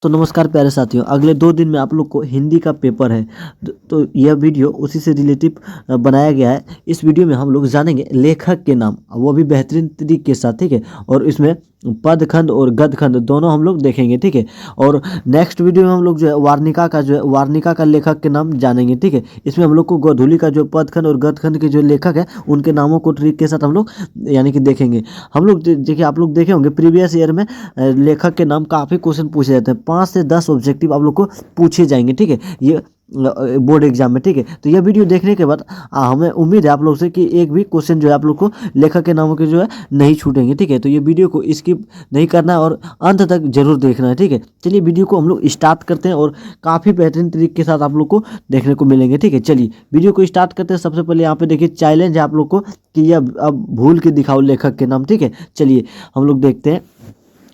तो नमस्कार प्यारे साथियों, अगले 2 दिन में आप लोग को हिंदी का पेपर है। तो यह वीडियो उसी से रिलेटिव बनाया गया है। इस वीडियो में हम लोग जानेंगे लेखक के नाम, वो भी बेहतरीन तरीके के साथ, ठीक है। और इसमें पद खंड और गद्य खंड दोनों हम लोग देखेंगे, ठीक है। और नेक्स्ट वीडियो में हम लोग जो है वार्णिका का लेखक के नाम जानेंगे, ठीक है। इसमें हम लोग को गोधूली का जो पद खंड और गद्य खंड के जो लेखक है उनके नामों को ट्रिक के साथ हम लोग यानी कि देखेंगे। हम लोग देखिए, आप लोग देखे होंगे प्रीवियस ईयर में लेखक के नाम काफ़ी क्वेश्चन पूछे जाते हैं। 5 से 10 ऑब्जेक्टिव आप लोग को पूछे जाएंगे, ठीक है, ये बोर्ड एग्जाम में, ठीक है। तो यह वीडियो देखने के बाद हमें उम्मीद है आप लोग से कि एक भी क्वेश्चन जो है आप लोग को लेखक के नामों के जो है नहीं छूटेंगे, ठीक है। तो ये वीडियो को स्किप नहीं करना है और अंत तक जरूर देखना है, ठीक है। चलिए वीडियो को हम लोग स्टार्ट करते हैं और काफ़ी बेहतरीन तरीके के साथ आप लोग को देखने को मिलेंगे, ठीक है। चलिए वीडियो को स्टार्ट करते हैं। सबसे पहले यहाँ पे देखिए चैलेंज है आप लोग को कि यह अब भूल के दिखाओ लेखक के नाम, ठीक है। चलिए हम लोग देखते हैं।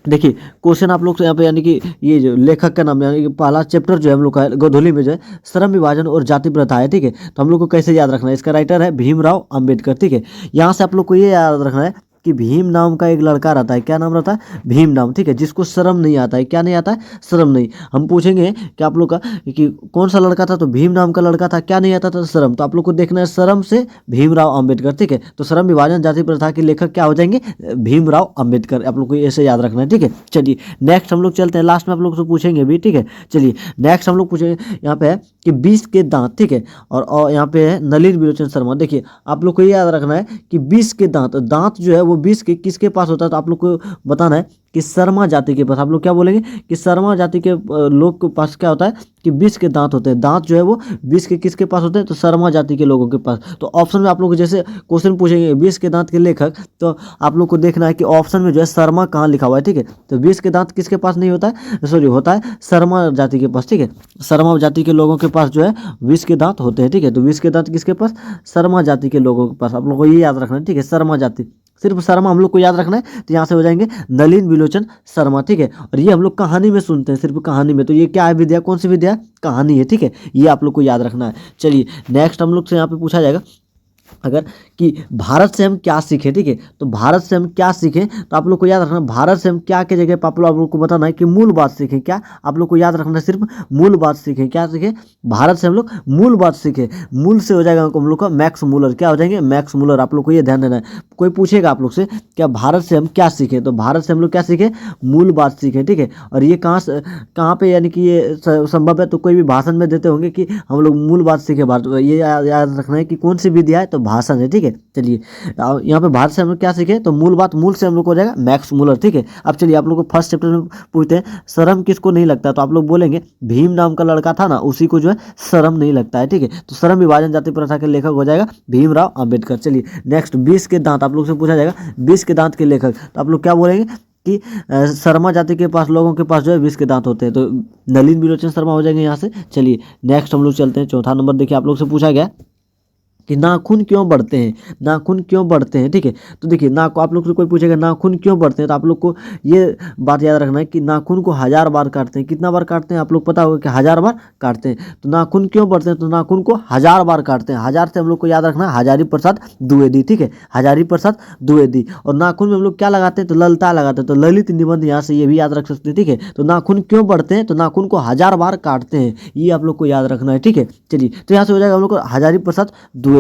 देखिए क्वेश्चन आप लोग से यहाँ पे यानी कि ये जो लेखक का नाम यानी कि पहला चैप्टर जो है हम लोग का है गोधूली में जो है श्रम विभाजन और जाति प्रथा है, ठीक है। तो हम लोग को कैसे याद रखना है, इसका राइटर है भीमराव अंबेडकर, ठीक है। यहाँ से आप लोग को ये याद रखना है कि भीम नाम का एक लड़का रहता है। क्या नाम रहता है? भीम नाम, ठीक है। जिसको शर्म नहीं आता है। क्या नहीं आता है? शर्म नहीं। हम पूछेंगे कि आप लोग का कि कौन सा लड़का था, तो भीम नाम का लड़का था। क्या नहीं आता था? शर्म। तो आप लोग को देखना है शर्म से भीमराव अंबेडकर, ठीक है। तो श्रम विभाजन जाति प्रथा के लेखक क्या हो जाएंगे? भीमराव अंबेडकर। आप लोग को ऐसे याद रखना है, ठीक है। चलिए नेक्स्ट हम लोग चलते हैं। लास्ट में आप लोग से पूछेंगे भी, ठीक है। चलिए नेक्स्ट हम लोग पूछेंगे यहाँ पे है कि 20 के दांत, ठीक है। और यहाँ पे है नलिन विलोचन शर्मा। देखिए आप लोग को ये याद रखना है कि 20 के दांत, दांत जो है वो 20 के किसके पास होता है, तो आप लोग को बताना है कि शर्मा जाति के पास। आप लोग क्या बोलेंगे कि शर्मा जाति के लोग के पास क्या होता है कि 20 के दांत होते हैं। दांत जो है वो 20 के किसके पास होते हैं, तो शर्मा जाति के लोगों के पास। तो ऑप्शन में आप लोग जैसे क्वेश्चन पूछेंगे 20 के दांत के लेखक, तो आप लोग को देखना है कि ऑप्शन में जो है शर्मा कहाँ लिखा हुआ है, ठीक है। तो 20 के दांत किसके पास नहीं होता है, सॉरी होता है शर्मा जाति के पास, ठीक है। शर्मा जाति के लोगों के पास जो है 20 के दांत होते हैं, ठीक है। तो 20 के दांत किसके पास? शर्मा जाति के लोगों के पास। आप लोग को ये याद रखना है, ठीक है। शर्मा जाति, सिर्फ शर्मा हम लोग को याद रखना है। तो यहाँ से हो जाएंगे नलिन विलोचन शर्मा, ठीक है। और ये हम लोग कहानी में सुनते हैं, सिर्फ कहानी में। तो ये क्या है विद्या, कौन सी विद्या? कहानी है, ठीक है। ये आप लोग को याद रखना है। चलिए नेक्स्ट हम लोग से यहाँ पे पूछा जाएगा अगर कि भारत से हम क्या सीखें, ठीक है। तो भारत से हम क्या सीखें, तो आप लोग को याद रखना भारत से हम क्या के जगह पर आप लोग को बताना है कि मूल बात सीखें। क्या आप लोग को याद रखना है? सिर्फ मूल बात सीखें। क्या सीखें? भारत से हम लोग मूल बात सीखें। मूल से हो जाएगा हम लोग का मैक्स मूलर। क्या हो जाएंगे? Max Muller. आप लोग को ये ध्यान देना है। कोई पूछेगा आप लोग से क्या भारत से हम क्या सीखें, तो भारत से हम लोग क्या सीखें? मूल बात सीखें, ठीक है। और ये कहाँ पे यानी कि ये संभव है, तो कोई भी भाषण में देते होंगे कि हम लोग मूल बात सीखें भारत। ये याद रखना है कि कौन सी विद्या है, तो भाषण है, ठीक है। चलिए यहाँ पे भारत से हम लोग क्या सीखे, तो मूल बात, मूल से हम लोग को हो जाएगा मैक्स मूलर, ठीक है। अब चलिए आप लोग को फर्स्ट चैप्टर में पूछते हैं शर्म किसको नहीं लगता, तो आप लोग बोलेंगे भीम नाम का लड़का था ना, उसी को जो है शर्म नहीं लगता है, ठीक है। तो श्रम विभाजन जाति प्रथा के लेखक हो जाएगा भीमराव अंबेडकर। चलिए नेक्स्ट 20 के दांत आप लोग से पूछा जाएगा। 20 के दांत के लेखक, तो आप लोग क्या बोलेंगे कि शर्मा जाति के पास लोगों के पास जो है 20 के दांत होते हैं। तो नलिन विलोचन शर्मा हो जाएंगे यहाँ से। चलिए नेक्स्ट हम लोग चलते हैं। चौथा नंबर देखिए आप लोग से पूछा गया कि नाखून क्यों बढ़ते हैं, नाखून क्यों बढ़ते हैं, ठीक है। तो देखिए आप लोग से कोई पूछेगा नाखून क्यों बढ़ते हैं, तो आप लोग को ये बात याद रखना है कि नाखून को 1000 बार काटते हैं। कितना बार काटते हैं? आप लोग पता होगा कि 1000 बार काटते हैं। तो नाखून क्यों बढ़ते हैं, तो नाखून को 1000 बार काटते हैं। 1000 से हम लोग को याद रखना है हजारी प्रसाद द्विवेदी, ठीक है। हजारी प्रसाद द्विवेदी। और नाखून में हम लोग क्या लगाते हैं, तो ललता लगाते हैं। तो ललित निबंध यहाँ से ये भी याद रख सकते हैं, ठीक है। तो नाखून क्यों बढ़ते हैं, तो नाखून को 1000 बार काटते हैं। ये आप लोग को याद रखना है, ठीक है। चलिए तो यहाँ से हो जाएगा हम लोग को हजारी प्रसाद द्विवेदी।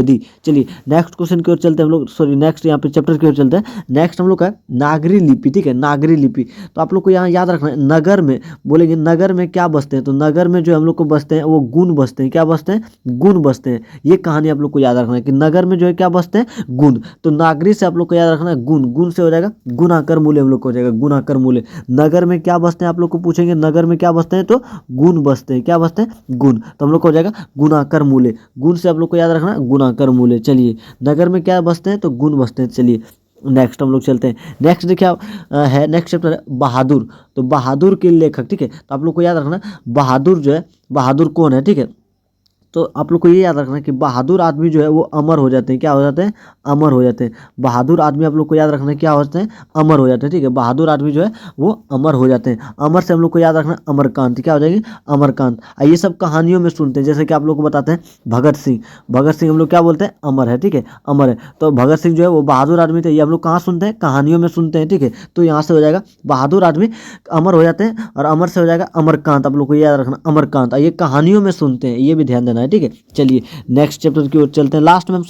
चलिए नेक्स्ट क्वेश्चन की ओर चलते हैं हम लोग, सॉरी नेक्स्ट यहाँ पे चैप्टर की ओर चलते हैं। नेक्स्ट हम लोग का नागरी लिपि, ठीक है। नागरी लिपि, तो आप लोग को यहाँ याद रखना है नगर में, बोलेंगे नगर में क्या बसते हैं, तो नगर में जो हम लोग को बसते हैं वो गुण बसते हैं। क्या बसते हैं? गुण बसते हैं। ये कहानी आप लोग को याद रखना है कि नगर में जो है क्या बसते हैं? गुण। तो नागरी से आप लोग को याद रखना है गुण, गुण से हो जाएगा गुणाकर मूल्य, हम लोग को हो जाएगा गुणाकर मूल्य। नगर में क्या बसते हैं आप लोग को पूछेंगे, नगर में क्या बसते हैं, तो गुण बसते हैं। क्या बसते हैं? गुण। तो हम लोग को हो जाएगा गुणाकर मूल्य। गुण से आप लोग को याद रखना है गुणाकर मूल्य। चलिए नगर में क्या बसते हैं, तो गुण बसते हैं। चलिए नेक्स्ट हम लोग चलते हैं। नेक्स्ट देखिए है नेक्स्ट चैप्टर है बहादुर। तो बहादुर के लेखक, ठीक है। तो आप लोग को याद रखना बहादुर जो है, बहादुर कौन है, ठीक है। तो आप लोग को ये याद रखना है कि बहादुर आदमी जो है वो अमर हो जाते हैं। क्या हो जाते हैं? अमर हो जाते हैं। बहादुर आदमी आप लोग को याद रखना है क्या हो जाते हैं? अमर हो जाते हैं। ठीक है, बहादुर आदमी जो है वो अमर हो जाते हैं। अमर से हम लोग को याद रखना है अमरकांत। क्या हो जाएगी? अमरकांत। ये सब कहानियों में सुनते हैं, जैसे कि आप लोग को बताते हैं भगत सिंह। भगत सिंह हम लोग क्या बोलते हैं? अमर है। ठीक है, अमर है। तो भगत सिंह जो है वो बहादुर आदमी थे, ये हम लोग कहाँ सुनते हैं? कहानियों में सुनते हैं। ठीक है, तो यहाँ से हो जाएगा बहादुर आदमी अमर हो जाते हैं, और अमर से हो जाएगा अमरकांत। आप लोग को याद रखना अमरकांत। ये कहानियों में सुनते हैं, ये भी ध्यान देना है। ठीक है, चलिए नेक्स्ट चैप्टर की ओर चलते हैं। लास्ट में हम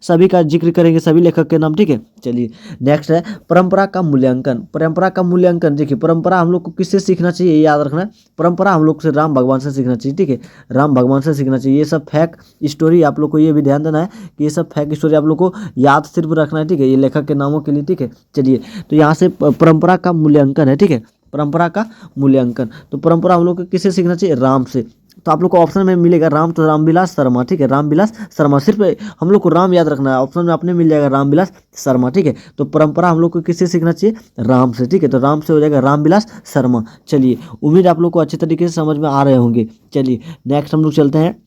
सभी का जिक्र करेंगे, सभी लेखक के नाम। ठीक है, चलिए नेक्स्ट है परंपरा का मूल्यांकन। परंपरा का मूल्यांकन, देखिए परंपरा हम लोग को किससे सीखना चाहिए, ये याद रखना है। परंपरा हम लोग से राम भगवान से सीखना चाहिए। ठीक है, राम भगवान से सीखना चाहिए। ये सब फैक स्टोरी आप लोग को ये भी ध्यान देना है कि ये सब फैक स्टोरी आप लोग को याद सिर्फ रखना है। ठीक है, ये लेखक के नामों के लिए। ठीक है, चलिए तो यहाँ से परंपरा का मूल्यांकन है। ठीक है, परंपरा का मूल्यांकन। तो परंपरा हम लोग को किससे सीखना चाहिए? राम से। तो आप लोग को ऑप्शन में मिलेगा राम, तो रामविलास शर्मा। ठीक है, रामविलास शर्मा। सिर्फ हम लोग को राम याद रखना है, ऑप्शन में आपने मिल जाएगा रामविलास शर्मा। ठीक है, तो परंपरा हम लोग को किससे सीखना चाहिए? राम से। ठीक है, तो राम से हो जाएगा रामविलास शर्मा। चलिए, उम्मीद आप लोग को अच्छे तरीके से समझ में आ रहे होंगे। चलिए नेक्स्ट हम लोग चलते हैं।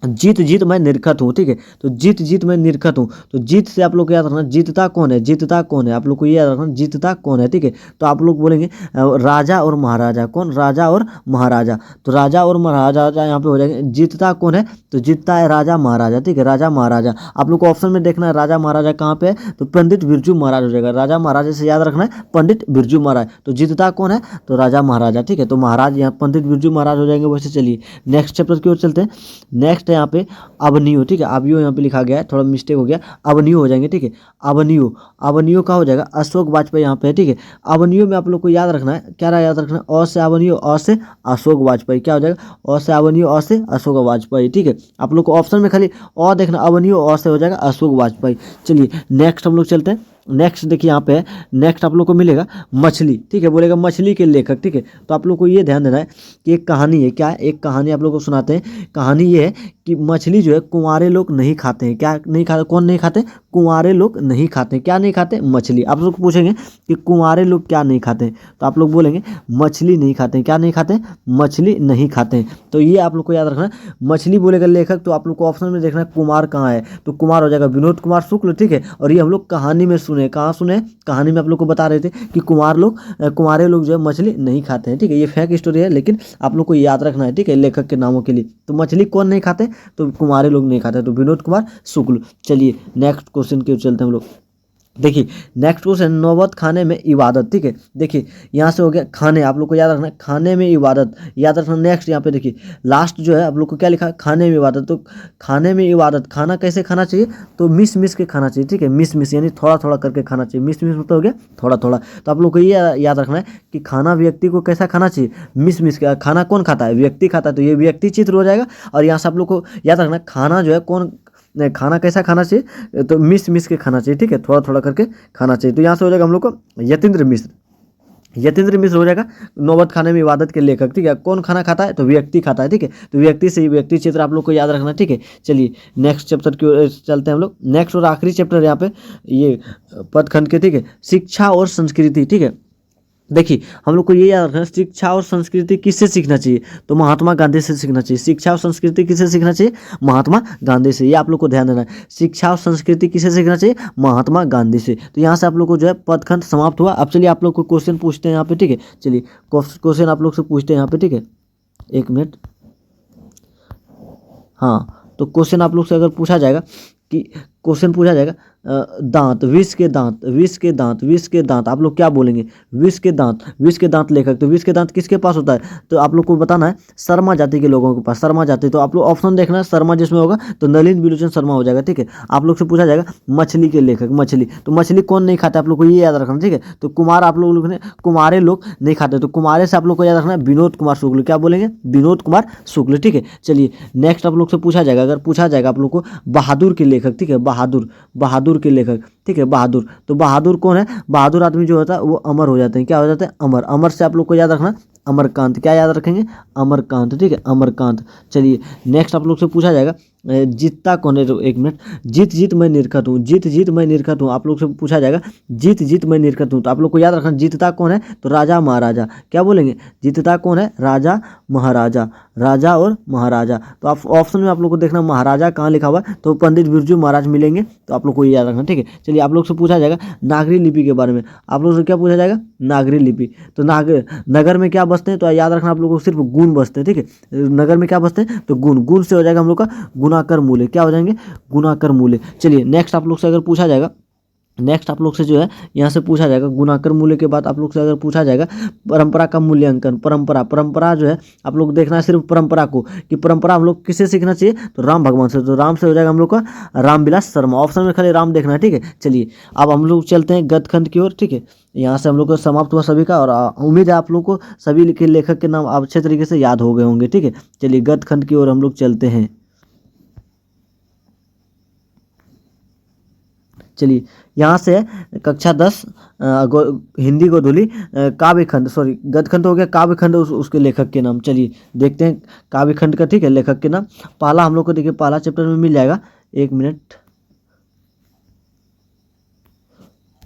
जीत जीत मैं निरखत हूँ। ठीक है, तो जीत जीत मैं निरखत हूँ। तो जीत से आप लोग को याद रखना जीतता कौन है? जीतता कौन है? आप लोग को ये याद रखना जीतता कौन है। ठीक है, तो आप लोग बोलेंगे राजा और महाराजा। कौन? राजा और महाराजा। तो राजा और महाराजा यहाँ पे हो जाएंगे। जीतता कौन है? तो जीतता है राजा महाराजा। ठीक है, राजा महाराजा। आप लोग को ऑप्शन में देखना है राजा महाराजा कहाँ पे है, तो पंडित बिरजू महाराज हो जाएगा। राजा महाराजा से याद रखना है पंडित बिरजू महाराज। तो जीतता कौन है? तो राजा महाराजा। ठीक है, तो महाराज यहाँ पंडित बिरजू महाराज हो जाएंगे। वैसे चलिए नेक्स्ट चैप्टर की ओर चलते हैं। नेक्स्ट यहाँ पे अवनियो। ठीक है, अवनियो यहाँ पे लिखा गया है, थोड़ा मिस्टेक हो गया, अवनियो हो जाएंगे। ठीक है, अवनियो। अवनियो का हो जाएगा अशोक वाजपेयी यहाँ पे है। ठीक है, अवनियो में आप लोग को याद रखना है, क्या याद रखना है? अ से अवनियो, अ से अशोक वाजपेयी। क्या हो जाएगा? अ से अवनियो, अ से अशोक वाजपेयी। ठीक है, आप लोग को ऑप्शन में खाली अ देखना, अवनियो, अ से हो जाएगा अशोक वाजपेयी। चलिए नेक्स्ट हम लोग चलते हैं। नेक्स्ट देखिए यहाँ पे नेक्स्ट आप लोग को मिलेगा मछली। ठीक है, बोलेगा मछली के लेखक। ठीक है, तो आप लोग को ये ध्यान देना है कि एक कहानी है। क्या? एक कहानी आप लोग को सुनाते हैं। कहानी ये है कि मछली जो है कुंवारे लोग नहीं खाते हैं। क्या नहीं खाते? कौन नहीं खाते? कुंवारे लोग नहीं खाते हैं। क्या नहीं खाते? मछली। आप लोग पूछेंगे कि कुंवारे लोग क्या नहीं खाते हैं, तो आप लोग बोलेंगे मछली नहीं खाते हैं। क्या नहीं खाते हैं? मछली नहीं खाते हैं। तो ये आप लोग को याद रखना है। मछली बोलेगा लेखक, तो आप लोग को ऑप्शन में देखना है कुमार कहाँ है, तो कुमार हो जाएगा विनोद कुमार शुक्ल। ठीक है, और ये हम लोग कहानी में सुने। कहाँ सुने? कहानी में आप लोग को बता रहे थे कि कुंवारे लोग जो है मछली नहीं खाते हैं। ठीक है, ये फैक स्टोरी है, लेकिन आप लोग को याद रखना है। ठीक है, लेखक के नामों के लिए। तो मछली कौन नहीं खाते? तो कुंवारे लोग नहीं खाते, तो विनोद कुमार शुक्ल। चलिए नेक्स्ट क्वेश्चन की ओर चलते हैं हम लोग। देखिए नेक्स्ट क्वेश्चन, नौबत खाने में इबादत। ठीक है, देखिए यहाँ से हो गया खाने। आप लोग को याद रखना है खाने में इबादत, याद रखना। नेक्स्ट यहाँ पे देखिए लास्ट जो है आप लोग को क्या लिखा है? खाने में इबादत। तो खाने में इबादत, खाना कैसे खाना चाहिए? तो मिस मिस के खाना चाहिए। ठीक है, मिस मिस यानी थोड़ा थोड़ा करके खाना चाहिए। मिस मिस मतलब हो गया थोड़ा थोड़ा। तो आप लोग को ये याद रखना है कि खाना व्यक्ति को कैसा खाना चाहिए? मिस मिस का। खाना कौन खाता है? व्यक्ति खाता है, तो ये व्यक्ति चित्र हो जाएगा। और यहाँ से आप लोग को याद रखना है खाना जो है कौन, नहीं खाना कैसा खाना चाहिए? तो मिस मिस के खाना चाहिए। ठीक है, थोड़ा थोड़ा करके खाना चाहिए। तो यहाँ से हो जाएगा हम लोग को यतीन्द्र मिश्र। यतीन्द्र मिश्र हो जाएगा नौबत खाने में इबादत के लेखक। ठीक है, कौन खाना खाता है? तो व्यक्ति खाता है। ठीक है, तो व्यक्ति से ही व्यक्ति चित्र आप लोग को याद रखना। ठीक है, चलिए नेक्स्ट चैप्टर की ओर चलते हैं हम लोग। नेक्स्ट और आखिरी चैप्टर यहाँ पे ये पदखंड के। ठीक है, शिक्षा और संस्कृति। ठीक है, देखिए हम लोग को ये याद रखना है शिक्षा और संस्कृति किससे सीखना चाहिए? तो महात्मा गांधी से सीखना चाहिए। शिक्षा और संस्कृति किससे सीखना चाहिए? महात्मा गांधी से। ये आप लोग को ध्यान देना है, शिक्षा और संस्कृति किससे सीखना चाहिए? महात्मा गांधी से। तो यहाँ से आप लोग को जो है पदखंड समाप्त हुआ। अब चलिए आप लोग को क्वेश्चन पूछते हैं यहाँ पे। ठीक है, चलिए क्वेश्चन आप लोग से पूछते हैं यहाँ पे। ठीक है, एक मिनट। हाँ, तो क्वेश्चन आप लोग से अगर पूछा जाएगा कि क्वेश्चन पूछा जाएगा दांत, विष के दांत, विष के दांत, विष के दांत, आप लोग क्या बोलेंगे? विष के दांत, विष के दांत लेखक। तो विष के दांत किसके पास होता है? तो आप लोग को बताना है शर्मा जाति के लोगों के पास। शर्मा जाति, तो आप लोग ऑप्शन देखना है शर्मा जिसमें होगा तो नलिन विलोचन शर्मा हो जाएगा। ठीक है, आप लोग से पूछा जाएगा मछली के लेखक। मछली, तो मछली कौन नहीं खाता? आप लोग को ये याद रखना। ठीक है, तो कुमार आप लोग ने कुमारे लोग नहीं खाते, तो कुमारे से आप लोग को याद रखना है विनोद कुमार शुक्ल। क्या बोलेंगे? विनोद कुमार शुक्ल। ठीक है, चलिए नेक्स्ट आप लोग से पूछा जाएगा, अगर पूछा जाएगा आप लोग को बहादुर के लेखक। ठीक है, बहादुर, बहादुर के लेखक। ठीक है, बहादुर, तो बहादुर कौन है? बहादुर आदमी जो होता है वो अमर हो जाते हैं। क्या हो जाते हैं? अमर। अमर से आप लोग को याद रखना अमरकांत। क्या याद रखेंगे? अमरकांत। ठीक है, अमरकांत। चलिए नेक्स्ट आप लोग से पूछा जाएगा जीतता कौन है, एक मिनट, जीत जीत मैं निरखत हूँ, जीत जीत मैं निरखत हूँ, आप लोग से पूछा जाएगा जीत जीत मैं निरखत हूँ, तो आप लोग को याद रखना जीतता कौन है, तो राजा महाराजा। क्या बोलेंगे, जीतता कौन है, राजा महाराजा, राजा और महाराजा। तो आप ऑप्शन में आप लोग को देखना महाराजा कहाँ लिखा हुआ है, तो पंडित बिरजू महाराज मिलेंगे, तो आप लोग को ये याद रखना, ठीक है। चलिए आप लोग से पूछा जाएगा नागरी लिपि के बारे में, आप लोग से क्या पूछा जाएगा, नागरी लिपि। तो नगर में क्या बसते हैं, तो याद रखना आप लोग को सिर्फ गुण बसते हैं, ठीक है। नगर में क्या बसते हैं, तो गुण, गुण से हो जाएगा हम लोग का गुणाकर मूल्य, क्या हो जाएंगे, गुणाकर मूल्य। चलिए नेक्स्ट आप लोग से अगर पूछा जाएगा, नेक्स्ट आप लोग से जो है यहाँ से पूछा जाएगा गुणाकर मूल्य के बाद आप लोग से अगर पूछा जाएगा परंपरा का मूल्यांकन। परंपरा, परंपरा जो है आप लोग देखना है सिर्फ परंपरा को, कि परंपरा हम लोग किससे सीखना चाहिए, तो राम भगवान से। तो राम से हो जाएगा हम लोग का रामविलास शर्मा, ऑप्शन में खाली राम देखना है, ठीक है। चलिए अब हम लोग चलते हैं गद्यखंड की ओर, ठीक है। यहाँ से हम लोग का समाप्त हुआ सभी का, और उम्मीद है आप लोग को सभी के लेखक के नाम अच्छे तरीके से याद हो गए होंगे, ठीक है। चलिए गद्यखंड की ओर हम लोग चलते हैं। चलिए यहाँ से कक्षा 10 हिंदी गोधूली काव्यखंड, सॉरी गद्यखंड हो गया, काव्यखंड उसके लेखक के नाम। चलिए देखते हैं काव्यखंड का, ठीक है, लेखक के नाम। पहला हम लोग को देखिए पहला चैप्टर में मिल जाएगा, एक मिनट,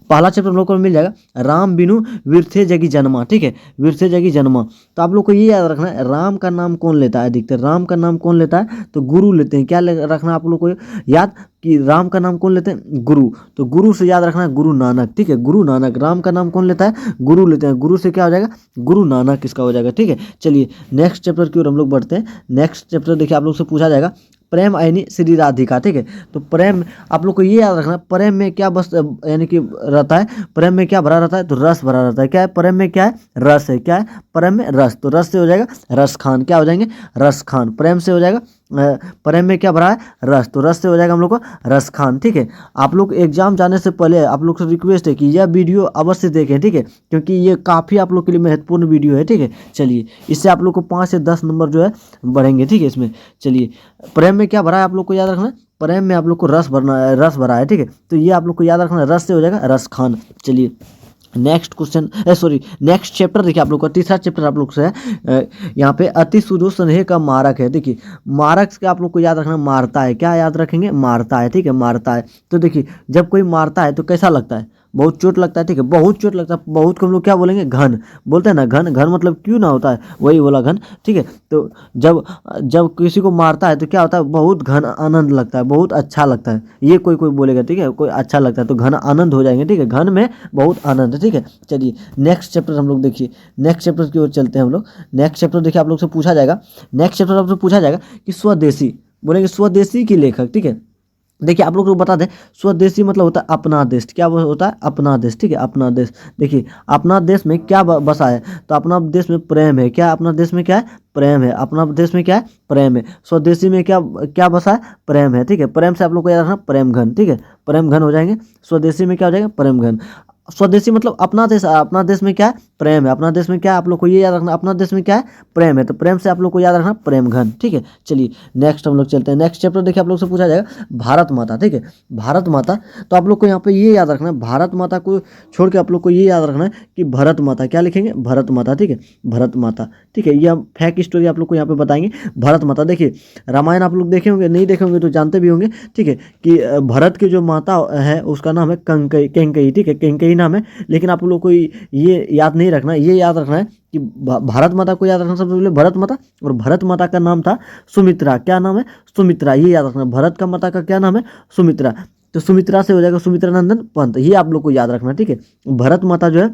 पहला चैप्टर हम लोग को मिल जाएगा राम बिनु विरथे जगी जन्मा, ठीक है, विरथे जगी जन्मा। तो आप लोग को ये याद रखना है राम का नाम कौन लेता है, अधिकतर राम का नाम कौन लेता है, तो गुरु लेते हैं। क्या रखना आप लोग को याद, कि राम का नाम कौन लेते हैं, गुरु। तो गुरु से याद रखना है गुरु नानक, ठीक है, गुरु नानक। राम का नाम कौन लेता है, गुरु लेते हैं, गुरु से क्या हो जाएगा, गुरु नानक इसका हो जाएगा, ठीक है। चलिए नेक्स्ट चैप्टर की ओर हम लोग बढ़ते हैं। नेक्स्ट चैप्टर देखिए आप लोग से पूछा जाएगा प्रेम यानी श्री राधिका, ठीक है। तो प्रेम आप लोग को ये याद रखना, प्रेम में क्या बस यानी कि रहता है, प्रेम में क्या भरा रहता है, तो रस भरा रहता है। क्या है, प्रेम में क्या है, रस है। क्या है, प्रेम में रस, तो रस से हो जाएगा रस खान, क्या हो जाएंगे, रस खान। प्रेम से हो जाएगा प्रेम में क्या भरा है, रस, तो रस से हो जाएगा हम लोग को रस खान, ठीक है। आप लोग एग्जाम जाने से पहले आप लोग से रिक्वेस्ट है कि यह वीडियो अवश्य देखें, ठीक है, क्योंकि ये काफ़ी आप लोग के लिए महत्वपूर्ण वीडियो है, ठीक है। चलिए इससे आप लोग को 5 से 10 नंबर जो है बढ़ेंगे, ठीक है इसमें। चलिए प्रेम में क्या भरा है आप लोग को याद रखना है, प्रेम में आप लोग को रस भरना है, रस भरा है, ठीक है। तो ये आप लोग को याद रखना है, रस से हो जाएगा रस खान। चलिए next question, sorry next chapter देखिए आप लोग का, तीसरा चैप्टर आप लोग से है, यहाँ पे अति सुदूर स्नेह का मारक है। देखिए मारक का आप लोग को याद रखना मारता है। क्या याद रखेंगे, मारता है, ठीक है, मारता है। तो देखिए जब कोई मारता है तो कैसा लगता है, बहुत चोट लगता है, ठीक है, बहुत चोट लगता है। बहुत को हम लोग क्या बोलेंगे, घन बोलते हैं ना, घन, घन मतलब क्यों ना होता है, वही बोला घन, ठीक है। तो जब जब किसी को मारता है तो क्या होता है, बहुत घन आनंद लगता है, बहुत अच्छा लगता है। ये कोई कोई बोलेगा, ठीक है, कोई अच्छा लगता है तो घन आनंद हो जाएंगे, ठीक है, घन में बहुत आनंद, ठीक है। चलिए नेक्स्ट चैप्टर हम लोग देखिए, नेक्स्ट चैप्टर की ओर चलते हैं हम लोग। नेक्स्ट चैप्टर देखिए आप लोग से पूछा जाएगा, नेक्स्ट चैप्टर आपसे पूछा जाएगा कि स्वदेशी, बोलेंगे स्वदेशी की लेखक, ठीक है। देखिए आप लोग को बता दें स्वदेशी मतलब होता है अपना देश। क्या होता है, अपना देश, ठीक है, अपना देश। देखिए अपना देश में क्या बसा है, तो अपना देश में प्रेम है। क्या अपना देश में क्या है, प्रेम है। अपना देश में क्या है, प्रेम है। स्वदेशी में क्या क्या बसा है, प्रेम है, ठीक है। प्रेम से आप लोग को याद रखना प्रेम घन, ठीक है, प्रेम घन हो जाएंगे। स्वदेशी में क्या हो जाएगा, प्रेम घन। स्वदेशी मतलब अपना देश, अपना देश में क्या है, प्रेम है। अपना देश में क्या है, आप लोग को ये याद रखना, अपना देश में क्या है, प्रेम है। तो प्रेम से आप लोग को याद रखना प्रेम घन, ठीक है। चलिए नेक्स्ट हम लोग चलते हैं। नेक्स्ट चैप्टर देखिए आप लोग से पूछा जाएगा भारत माता, ठीक है, भारत माता। तो आप लोग को यहाँ पे ये याद रखना है, भारत माता को छोड़ के आप लोग को ये याद रखना है कि भरत माता। क्या लिखेंगे, भरत माता, ठीक है, भरत माता, ठीक है। ये हम फैक्ट स्टोरी आप लोग को यहाँ पे बताएंगे, भरत माता। देखिए रामायण आप लोग देखे होंगे, नहीं देखे होंगे तो जानते भी होंगे, ठीक है, कि भरत की जो माता है उसका नाम है कंकई, कैंकई, ठीक है, कैंकई नाम है। लेकिन आप लोग को ये याद नहीं रखना, ये याद रखना है कि भारत माता को याद रखना सबसे पहले, भरत माता। और भरत माता का नाम था सुमित्रा। क्या नाम है, सुमित्रा, ये याद रखना। भरत का माता का क्या नाम है, सुमित्रा। तो सुमित्रा से हो जाएगा सुमित्रा नंदन पंत, ये आप लोग को याद रखना, ठीक है। भरत माता जो है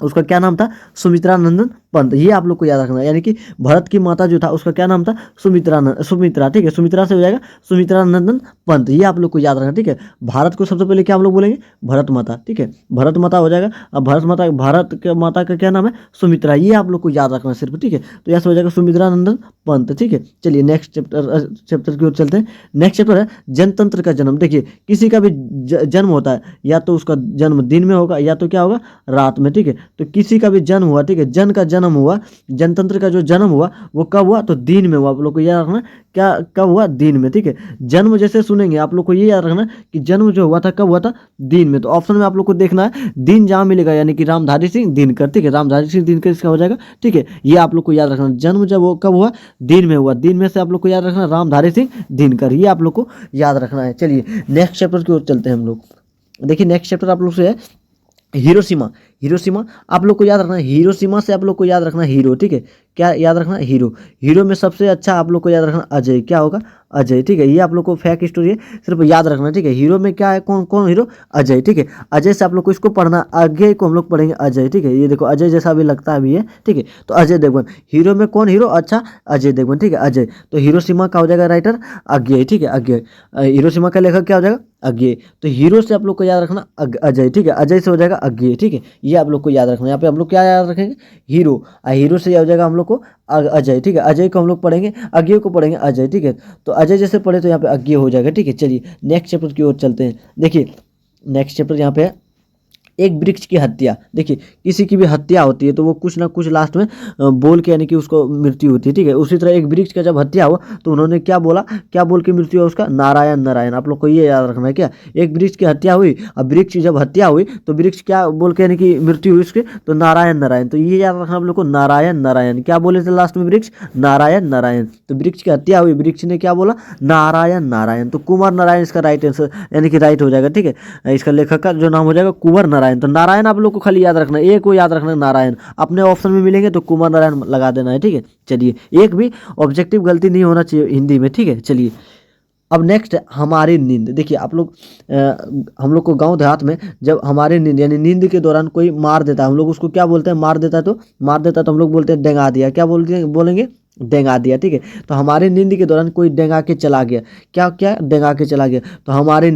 उसका क्या नाम था, सुमित्रा नंदन पंत, ये आप लोग को याद रखना। यानी कि भरत की माता जो था उसका क्या नाम था, सुमित्रा, ठीक है। सुमित्रा से हो जाएगा सुमित्रा नंदन पंत, ये आप लोग को याद रखना, ठीक है। भारत को सबसे पहले क्या हम लोग बोलेंगे, भरत माता, ठीक है, भरत माता हो जाएगा। अब भारत के माता का क्या नाम है, सुमित्रा, ये आप लोग को याद रखना सिर्फ, ठीक है। तो यहाँ से हो जाएगा सुमित्रा नंदन पंत, ठीक है। चलिए नेक्स्ट चैप्टर की ओर चलते हैं। नेक्स्ट चैप्टर है जनतंत्र का जन्म। देखिए किसी का भी जन्म होता है, या तो उसका जन्म दिन में होगा या तो क्या होगा, रात में, ठीक है। तो किसी का भी जन्म हुआ, ठीक है, जन का जन्म जन्म हुआ, जनतंत्र का जो जन्म हुआ वो कब हुआ, तो दिन में हुआ। आप लोग को याद रखना क्या कब हुआ, दिन में, ठीक है। जन्म जैसे सुनेंगे आप लोग को ये याद रखना कि जन्म जो हुआ था कब हुआ था, दिन में। तो ऑप्शन में आप लोग को देखना है दिन जहाँ मिलेगा, यानी कि रामधारी सिंह दिनकर, ठीक है, रामधारी सिंह दिनकर इसका हो जाएगा, ठीक है। ये आप लोग को याद रखना, जन्म जब वो कब हुआ, दिन में हुआ, दिन में से आप लोग को याद रखना रामधारी सिंह दिनकर, ये आप लोग को याद रखना है। चलिए नेक्स्ट चैप्टर की ओर चलते हैं हम लोग। देखिए नेक्स्ट चैप्टर आप लोग से है हिरोशिमा। हिरोशिमा आप लोग को याद रखना है, हिरोशिमा से आप लोग को याद रखना हीरो, ठीक है। क्या याद रखना, हीरो। हीरो में सबसे अच्छा आप लोग को याद रखना अजय, क्या होगा, अजय, ठीक है। ये आप लोग को फैक्ट स्टोरी है, सिर्फ याद रखना, ठीक है। हीरो में क्या है, कौन कौन हीरो, अजय, ठीक है। अजय से आप लोग को इसको पढ़ना, आगे को हम लोग पढ़ेंगे अजय, ठीक है। ये देखो अजय जैसा भी लगता है भी है, ठीक है। तो अजय देवगन, हीरो में कौन हीरो, अच्छा अजय देवगन, ठीक है, अजय। तो हिरोशिमा का हो जाएगा राइटर अज्ञेय, ठीक है, अज्ञेय। हिरोशिमा का लेखक क्या हो जाएगा, अज्ञेय। तो हीरो से आप लोग को याद रखना अजय, ठीक है, अजय से हो जाएगा अज्ञेय, ठीक है। ये आप लोग को याद रखना, यहाँ पे हम लोग क्या याद रखेंगे, हीरो, हीरो से हो जाएगा हम लोग को अजय, ठीक है। अजय को हम लोग पढ़ेंगे, अज्ञेय को पढ़ेंगे अजय, ठीक है। तो अजय जैसे पढ़े तो यहाँ पे अज्ञेय हो जाएगा, ठीक है। चलिए नेक्स्ट चैप्टर की ओर चलते हैं। देखिए नेक्स्ट चैप्टर यहाँ पे है एक वृक्ष की हत्या। देखिए किसी की भी हत्या होती है तो वो कुछ ना कुछ लास्ट में बोल के, यानी कि उसको मृत्यु होती है, ठीक है। उसी तरह एक वृक्ष का जब हत्या हुआ तो उन्होंने क्या बोला, क्या बोल के मृत्यु हुआ उसका, नारायण नारायण। आप लोग को ये याद रखना है क्या, एक वृक्ष की हत्या हुई, अब वृक्ष जब हत्या हुई तो वृक्ष क्या बोल के, यानी कि मृत्यु हुई उसकी, तो नारायण नारायण। तो ये याद रखना आप लोग को, नारायण नारायण। क्या बोले थे लास्ट में वृक्ष, नारायण नारायण। तो वृक्ष की हत्या हुई, वृक्ष ने क्या बोला, नारायण नारायण। तो कुमार नारायण इसका राइट आंसर, यानी कि राइट हो जाएगा, ठीक है। इसका लेखक का जो नाम हो जाएगा कुंवर नारायण। तो नारायण आप लोग को खाली याद रखना, एक को याद रखना नारायण, अपने ऑप्शन में मिलेंगे तो कुमार नारायण लगा देना है, ठीक है। चलिए एक भी ऑब्जेक्टिव गलती नहीं होना चाहिए हिंदी में, ठीक है। चलिए अब नेक्स्ट है हमारी नींद। देखिए आप लोग हम लोग को गांव देहात में जब हमारी नींद, यानी नींद के दौरान कोई मार देता है, हम लोग उसको क्या बोलते हैं, मार देता है तो हम लोग बोलते हैं डेंगा दिया। क्या बोलेंगे, डेंगा दिया, ठीक है। तो हमारी नींद के दौरान कोई डेंगा के चला गया, क्या क्या डेंगा के चला गया, तो हमारी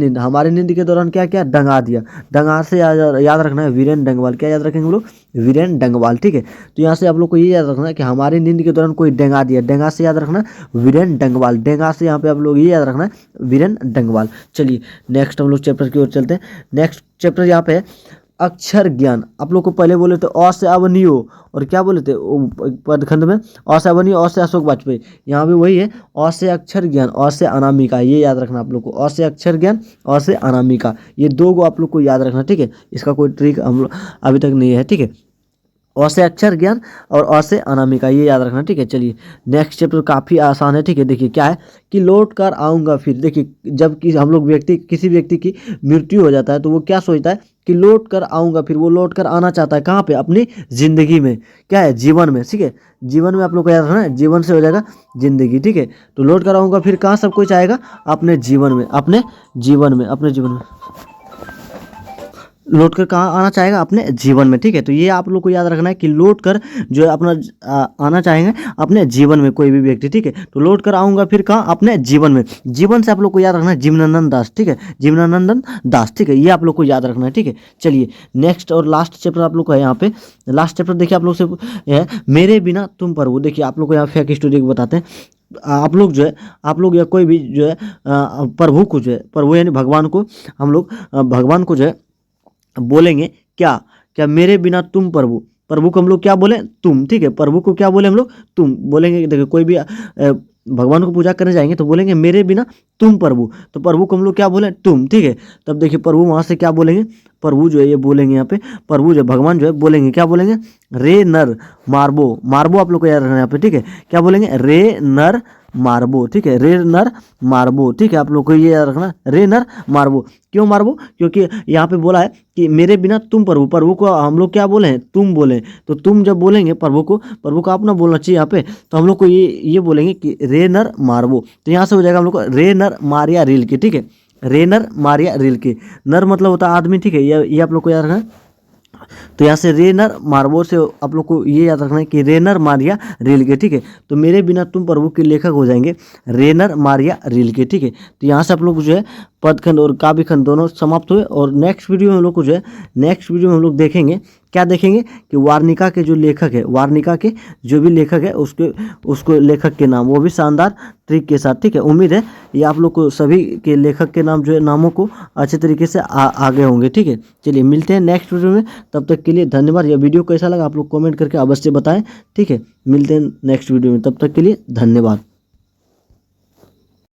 नींद के दौरान क्या क्या डंगा दिया। डंगा से याद रखना है वीरेन डंगवाल। क्या याद रखेंगे हम लोग, वीरेन डंगवाल, ठीक है। तो यहाँ से आप लोग को ये याद रखना है कि हमारी नींद के दौरान कोई डेंगा दिया, डेंगा से याद रखना वीरेन डंगवाल, डेंगा से यहाँ पे आप लोग ये याद रखना है वीरेन डंगवाल। चलिए नेक्स्ट हम लोग चैप्टर की ओर चलते हैं। नेक्स्ट चैप्टर यहाँ पे है अक्षर ज्ञान। आप लोग को पहले बोले थे अ से अवनियो, और क्या बोले थे पदखंड में, अ से अवनियो, अ से अशोक वाजपेयी। यहाँ भी वही है, अ से अक्षर ज्ञान, अ से अनामिका। ये याद रखना आप लोग को, अ से अक्षर ज्ञान, अ से अनामिका। ये दो को आप लोग को याद रखना, ठीक है। इसका कोई ट्रिक हम लोग अभी तक नहीं है, ठीक है। अ से अक्षर ज्ञान और अ से अनामिका, ये याद रखना, ठीक है। चलिए नेक्स्ट चैप्टर काफ़ी आसान है, ठीक है। देखिए क्या है कि लौट कर आऊँगा फिर। देखिए जब कि हम लोग किसी व्यक्ति की मृत्यु हो जाता है तो वो क्या सोचता है कि लौट कर आऊँगा फिर। वो लौट कर आना चाहता है कहाँ पे, अपनी ज़िंदगी में, क्या है, जीवन में, ठीक है। जीवन में आप लोग को याद रखना है, जीवन से हो जाएगा जिंदगी, ठीक है। तो लौट कर आऊँगा फिर कहाँ सब कुछ आएगा, अपने जीवन में, अपने जीवन में लौट कर कहाँ आना चाहेगा, अपने जीवन में, ठीक है। तो ये आप लोग को याद रखना है कि लौट कर जो है अपना आना चाहेंगे अपने जीवन में कोई भी व्यक्ति, ठीक है। तो लौट कर आऊँगा फिर कहाँ, अपने जीवन में। जीवन से आप लोग को याद रखना है जीवनानंद दास, ठीक है, जीवनानंद दास, ठीक है। ये आप लोग को याद रखना है, ठीक है। चलिए नेक्स्ट और लास्ट चैप्टर आप लोग का है यहाँ पे। लास्ट चैप्टर देखिए आप लोग से है मेरे बिना तुम प्रभु। देखिए आप लोग को यहाँ फैक्ट स्टोरी बताते हैं। आप लोग जो है, आप लोग या कोई भी जो है प्रभु को जो है, प्रभु यानी भगवान को, हम लोग भगवान को जो है बोलेंगे क्या, क्या मेरे बिना तुम प्रभु। प्रभु को हम लोग क्या बोले, तुम, ठीक है। प्रभु को क्या बोले हम लोग, तुम बोलेंगे। देखिए कोई भी भगवान को पूजा करने जाएंगे तो बोलेंगे मेरे बिना तुम प्रभु। तो प्रभु को हम लोग क्या बोले, तुम, ठीक है। तब देखिए प्रभु वहाँ से क्या बोलेंगे, प्रभु जो है ये बोलेंगे यहाँ पे, प्रभु जो भगवान जो है बोलेंगे, क्या बोलेंगे, रे नर मारबो। मारबो आप लोग को याद रखना है यहाँ पे, ठीक है। क्या बोलेंगे, रे नर मारबो, ठीक है, रे नर मारबो, ठीक है। आप लोग को ये याद रखना, रे नर मारबो। क्यों मारबो, क्योंकि यहाँ पे बोला है कि मेरे बिना तुम प्रभु। प्रभु को हम लोग क्या बोले हैं, तुम बोले। तो तुम जब बोलेंगे प्रभु को अपना बोलना चाहिए यहाँ पे, तो हम लोग को ये बोलेंगे कि रे नर मारबो। तो यहाँ से हो जाएगा हम लोग को रे नर मारिया रील के, ठीक है। रे नर मारिया रील के, नर मतलब होता है आदमी, ठीक है। ये आप लोग को याद रखना है। तो यहाँ से रेनर मार्बो से आप लोग को ये याद रखना है कि रेनर मारिया रील के, ठीक है। तो मेरे बिना तुम प्रभु के लेखक हो जाएंगे रेनर मारिया रील के, ठीक है। तो यहाँ से आप लोग जो है पद खंड और काव्य खंड दोनों समाप्त हुए। और नेक्स्ट वीडियो में हम लोग को जो है नेक्स्ट वीडियो में हम लोग देखेंगे, क्या देखेंगे कि वार्णिका के जो लेखक है, वार्णिका के जो भी लेखक है उसको लेखक के नाम, वो भी शानदार ट्रिक के साथ। ठीक है, उम्मीद है ये आप लोग को सभी के लेखक के नाम जो है नामों को अच्छे तरीके से आगे होंगे। ठीक है, चलिए मिलते हैं नेक्स्ट वीडियो में, तब तक के लिए धन्यवाद। यह वीडियो कैसा लगा आप लोग कमेंट करके अवश्य बताएं। ठीक है, मिलते हैं नेक्स्ट वीडियो में, तब तक के लिए धन्यवाद।